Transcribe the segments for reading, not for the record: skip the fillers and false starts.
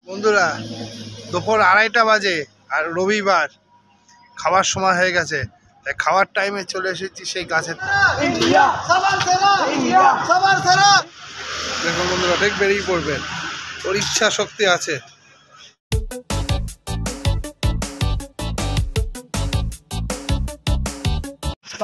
বন্ধুরা দুপুর 2:30 বাজে আর রবিবার খাওয়ার সময় হয়ে গেছে, তাই খাওয়ার টাইমে চলে এসেছি সেই গাছের। দেখুন বন্ধুরা, ঠিক বেরিয়ে পড়বেন, ওর ইচ্ছা শক্তি আছে।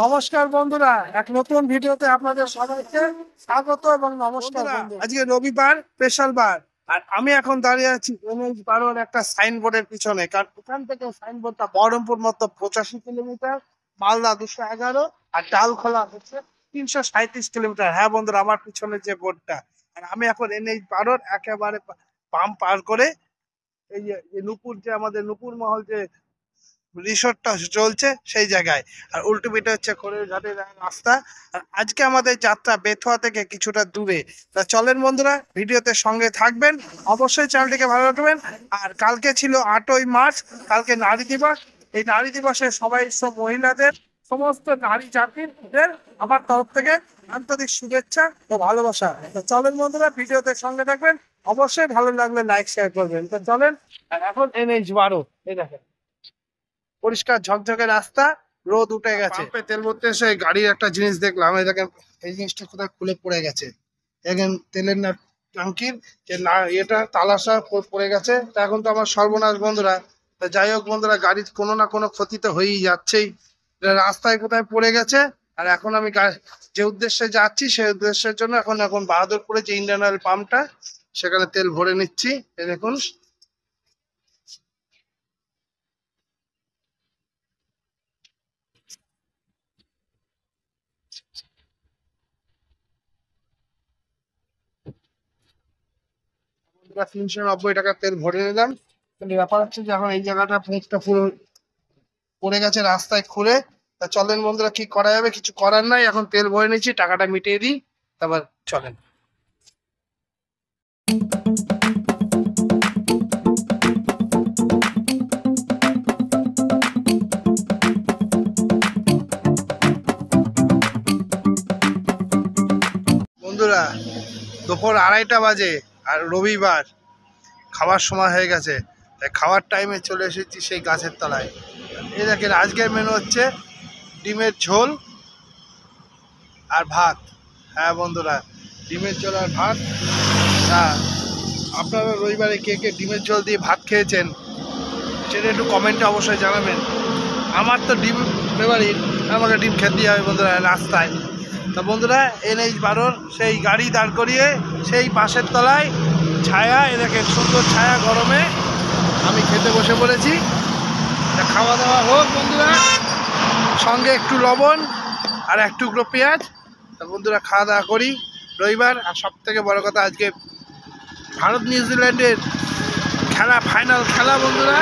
নমস্কার বন্ধুরা, এক নতুন ভিডিওতে আপনাদের সবাইকে স্বাগত এবং নমস্কার। আজকে রবিবার, স্পেশাল বার, আর আমি এখন দাঁড়িয়ে আছি NH-12 একটা সাইনবোর্ডের পিছনে। কারণ ওখান থেকে সাইনবোর্ডটা বহরমপুর মতো 85 কিলোমিটার, মালদা 211 আর ডালখোলা হচ্ছে 337 কিলোমিটার। হ্যাঁ বন্ধুরা, আমার পিছনে যে বোর্ডটা, আর আমি এখন NH-12 একেবারে পাম্প পার করে এই যে নূপুর, যে আমাদের নূপুর মহল যে রিসোর্টটা চলছে সেই জায়গায়, আর উল্টো পিঠে হচ্ছে খড়ের ঘাটের রাস্তা। আর আজকে আমাদের যাত্রা বেথুয়া থেকে কিছুটা দূরে। তা চলেন বন্ধুরা, ভিডিওতে সঙ্গে থাকবেন, অবশ্যই চ্যানেলটিকে ভালো রাখবেন। আর কালকে ছিল 8ই মার্চ, কালকে নারী দিবস। এই নারী দিবসে সবাই, সব মহিলাদের, সমস্ত নারী জাতিদের আমার তরফ থেকে আন্তরিক শুভেচ্ছা ও ভালোবাসা। তো চলেন বন্ধুরা, ভিডিওতে সঙ্গে থাকবেন, অবশ্যই ভালো লাগলে লাইক শেয়ার করবেন। তো চলেন। আর এখন NH-12, এই দেখেন পরিষ্কার ঝকঝকে রাস্তা, রোদ উঠে গেছে। পাম্পে তেল ভরতে এসে গাড়ির একটা জিনিস দেখলাম, এই দেখেন এই জিনিসটা কোথায় খুলে পড়ে গেছে। দেখেন তেলের না ট্যাঙ্কির যে না এটা তালাশা পড়ে গেছে। তা এখন তো আমার সর্বনাশ বন্ধুরা। তা যাই হোক বন্ধুরা, গাড়ির কোনো না কোনো ক্ষতি তো হয়েই যাচ্ছেই। রাস্তায় কোথায় পড়ে গেছে, আর এখন আমি যে উদ্দেশ্যে যাচ্ছি সেই উদ্দেশ্যের জন্য এখন বাহাদুরপুরে যে ইন্ডিয়ান অয়েল পাম্পটা, সেখানে তেল ভরে নিচ্ছি। এই দেখুন আমরা 390 টাকা তেল ভরে নিলাম। কিন্তু ব্যাপার হচ্ছে যে এখন এই জায়গাটা পুঁজটা পুরো পড়ে গেছে রাস্তায় খুলে। তা চলেন বন্ধুরা, কি করা যাবে, কিছু করার নাই। এখন তেল ভরে নিচ্ছি, টাকাটা মিটিয়ে দিই, তারপর চলেন। বন্ধুরা দুপুর 2:30 বাজে আর রবিবার খাওয়ার সময় হয়ে গেছে, তাই খাওয়ার টাইমে চলে এসেছি সেই গাছের তলায়। এই দেখেন আজকের মেনু হচ্ছে ডিমের ঝোল আর ভাত। হ্যাঁ বন্ধুরা, ডিমের ঝোল আর ভাত। হ্যাঁ, আপনারা রবিবারে কে কে ডিমের ঝোল দিয়ে ভাত খেয়েছেন সেটা একটু কমেন্টে অবশ্যই জানাবেন। আমার তো ডিম ফেভারিট, আমাকে ডিম খেতেই হবে বন্ধুরা রাস্তায়। তা বন্ধুরা, NH-12 সেই গাড়ি দাঁড় করিয়ে সেই বাসের তলায় ছায়া, এ দেখেন সুন্দর ছায়া, গরমে আমি খেতে বসে পড়েছি। তা খাওয়া দাওয়া হোক বন্ধুরা, সঙ্গে একটু লবণ আর এক টুকরো পেঁয়াজ। তা বন্ধুরা খাওয়া দাওয়া করি। রবিবার, আর সব থেকে বড় কথা আজকে ভারত নিউজিল্যান্ডের খেলা, ফাইনাল খেলা বন্ধুরা।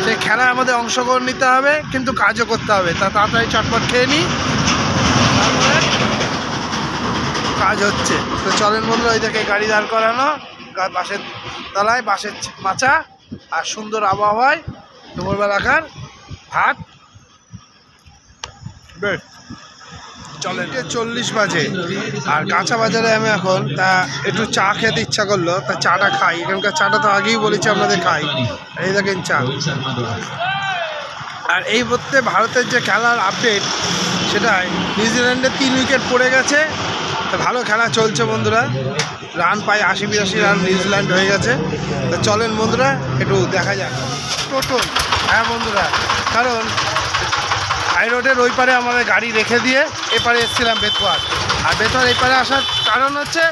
সেই খেলায় আমাদের অংশগ্রহণ নিতে হবে, কিন্তু কাজও করতে হবে। তা তাড়াতাড়ি চটপট খেয়ে নিই, তারপরে কাজ হচ্ছে। তো চলেন বন্ধুরা, ওই দেখে গাড়ি দাঁড় করানো, বাসের তলায় বাসের মাচা, আর সুন্দর আবহাওয়ায় দুপুরবেলাকার ভাত। বেশ চলেন। 40 বাজে আর কাঁচা বাজারে আমি এখন, তা একটু চা খেতে ইচ্ছা করলো, তা চাটা খাই। এখানকার চাটা তো আগেই বলেছি আপনাদের খাই। এই দেখেন চা। আর এই মধ্যে ভারতের যে খেলার আপডেট, সেটাই নিউজিল্যান্ডের 3 উইকেট পড়ে গেছে। ভালো খেলা চলছে বন্ধুরা, রান পায় 80-82 রান নিউজিল্যান্ড হয়ে গেছে। তো চলেন বন্ধুরা, একটু দেখা যাক টোটোল। হ্যাঁ বন্ধুরা, কারণ হাই রোডের ওই পারে আমাদের গাড়ি রেখে দিয়ে এপারে এসেছিলাম বেথুয়ার। আর বেথুয়ার এই পারে আসার কারণ হচ্ছে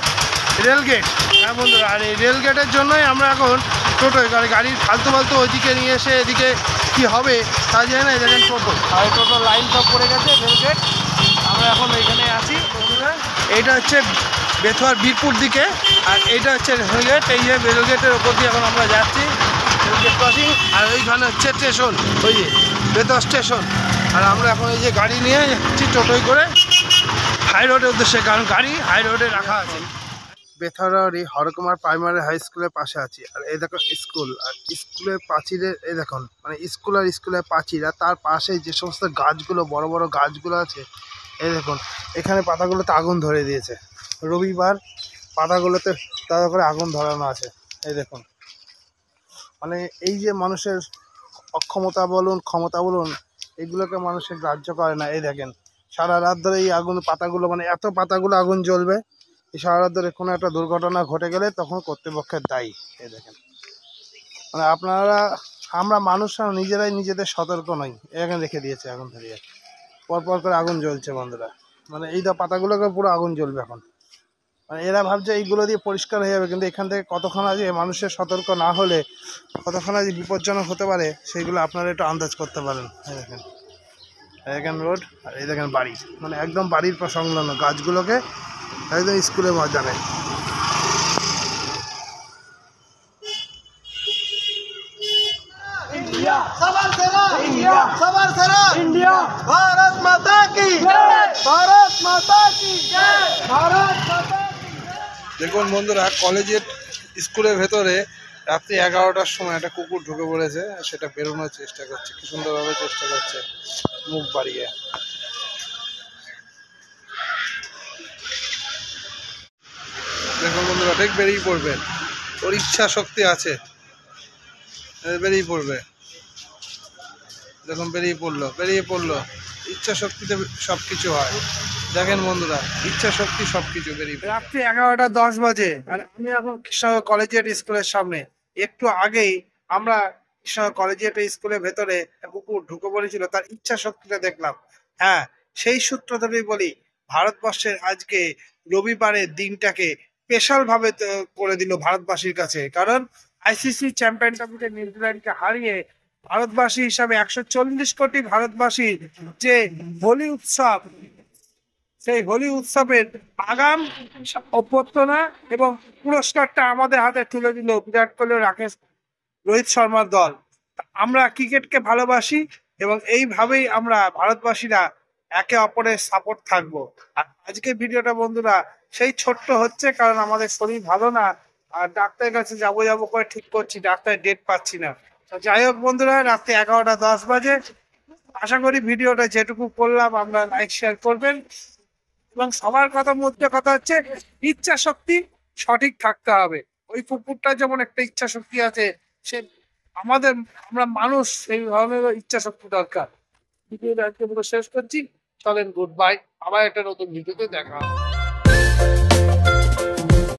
রেলগেট। হ্যাঁ বন্ধুরা, আর এই রেলগেটের জন্যই আমরা এখন টোটোয়, গাড়ির ফালতু ওইদিকে নিয়ে এসে এদিকে কি হবে তা জানি না। দেখেন টোটো, আর টোটো লাইন সব পড়ে গেছে রেলগেট। আমরা এখন এইখানে আছি বন্ধুরা। এইটা হচ্ছে বেথুয়ার বীরপুর দিকে, আর এইটা হচ্ছে রেলগেট। এই যে রেলগেটের ওপর দিয়ে এখন আমরা যাচ্ছি, রেলগেট ক্রসিং। আর ওইখানে হচ্ছে স্টেশন, ওই যে বেথুয়া স্টেশন। আর আমরা এখন এই যে গাড়ি নিয়ে যাচ্ছি টোটোয় করে হাই রোডের উদ্দেশ্যে, কারণ গাড়ি হাই রোডে রাখা আছে। বেথুয়ারি হরকুমার প্রাইমারি হাই স্কুলের পাশে আছি। আর এই দেখো স্কুল, আর স্কুলের পাঁচিলের এই দেখুন, মানে স্কুল আর স্কুলের পাঁচিল, আর তার পাশে যে সমস্ত গাছগুলো, বড় বড় গাছগুলো আছে, এই দেখুন এখানে পাতাগুলোতে আগুন ধরে দিয়েছে। রবিবার পাতাগুলোতে তার করে আগুন ধরানো আছে, এই দেখুন। মানে এই যে মানুষের অক্ষমতা বলুন ক্ষমতা বলুন, এগুলোকে মানুষের গ্রাহ্য করে না। এই দেখেন সারা রাত ধরে এই আগুন পাতাগুলো, মানে এত পাতাগুলো আগুন জ্বলবে, এই সারা রাত ধরে কোনো একটা দুর্ঘটনা ঘটে গেলে তখন কর্তৃপক্ষের দায়ী। এই দেখেন মানে আমরা মানুষরা নিজেরাই নিজেদের সতর্ক নই। এখানে রেখে দিয়েছে আগুন ধরিয়ে, পরপর করে আগুন জ্বলছে বন্ধুরা। মানে এই পাতাগুলোকে পুরো আগুন জ্বলবে এখন। মানে এরা ভাবছে এইগুলো দিয়ে পরিষ্কার হয়ে যাবে, কিন্তু এখান থেকে কতক্ষণ আগে মানুষের সতর্ক না হলে কতক্ষণ আগে বিপজ্জনক হতে পারে সেগুলো আপনারা একটু আন্দাজ করতে পারেন। এই দেখেন এখান রোড, আর এই দেখেন বাড়ি, মানে একদম বাড়ির সংলগ্ন গাছগুলোকে একদম স্কুলে যাবে। সবার সেরা ইন্ডিয়া, সবার সেরা ইন্ডিয়া, ভারত মাতা কি জয়, ভারত মাতা কি জয়, ভারত মাতা কি জয়। দেখুন বন্ধুরা, কলেজের স্কুলের ভেতরে রাত্রি 11টার সময় একটা কুকুর ঢুকে পড়েছে, সেটা বেরোনোর চেষ্টা করছে, কি সুন্দরভাবে চেষ্টা করছে মুখ বাড়িয়ে। দেখুন বন্ধুরা, ঠিক বেরিয়ে পড়বে, ওর ইচ্ছা শক্তি আছে, বেরিয়ে পড়বে। দেখুন বেরিয়ে পড়লো। ইচ্ছা শক্তিতে সবকিছু হয়। দেখেন বন্ধুরা, ইচ্ছা শক্তি সবকিছু বেরিয়ে। রাত্রি 11:10 বাজে, আর আমি এখন কৃষ্ণনগর কলেজিয়েট স্কুলের সামনে। একটু আগেই আমরা কৃষ্ণনগর কলেজিয়েট স্কুলের ভেতরে কুকুর ঢুকে পড়েছিল, তার ইচ্ছা শক্তিটা দেখলাম। হ্যাঁ, সেই সূত্র ধরেই বলি, ভারতবর্ষের আজকে রবিবারের দিনটাকে স্পেশাল ভাবে করে দিল ভারতবাসীর কাছে। কারণ আইসিসি চ্যাম্পিয়ন ট্রফিতে নিউজিল্যান্ডকে হারিয়ে ভারতবাসী হিসাবে 140 কোটি ভারতবাসীর যে হোলি উৎসব, সেই হোলি উৎসবের আগাম অভ্যর্থনা এবং পুরস্কারটা আমাদের হাতে তুলে দিল বিরাট কোহলি, রাকেশ, রোহিত শর্মার দল। আমরা ক্রিকেটকে ভালোবাসি এবং এইভাবেই আমরা ভারতবাসীরা একে অপরের সাপোর্ট থাকবো। আর আজকে ভিডিওটা বন্ধুরা সেই ছোট্ট হচ্ছে কারণ আমাদের শরীর ভালো না, আর ডাক্তারের কাছে যাবো করে ঠিক করছি, ডাক্তারের ডেট পাচ্ছি না। তো যাই হোক বন্ধুরা, রাত্রি 11:10 বাজে। আশা করি ভিডিওটা যেটুকু করলাম আমরা লাইক শেয়ার করবেন, এবং সবার মধ্যে কথা হচ্ছে ইচ্ছা শক্তি সঠিক থাকতে হবে। ওই কুকুরটা যেমন একটা ইচ্ছা শক্তি আছে, সে আমরা মানুষ সেই ধরনের ইচ্ছা শক্তি দরকার। ভিডিওটা আজকে পুরো শেষ করছি, চলেন গুড বাই, আবার একটা নতুন ভিডিওতে দেখা হবে।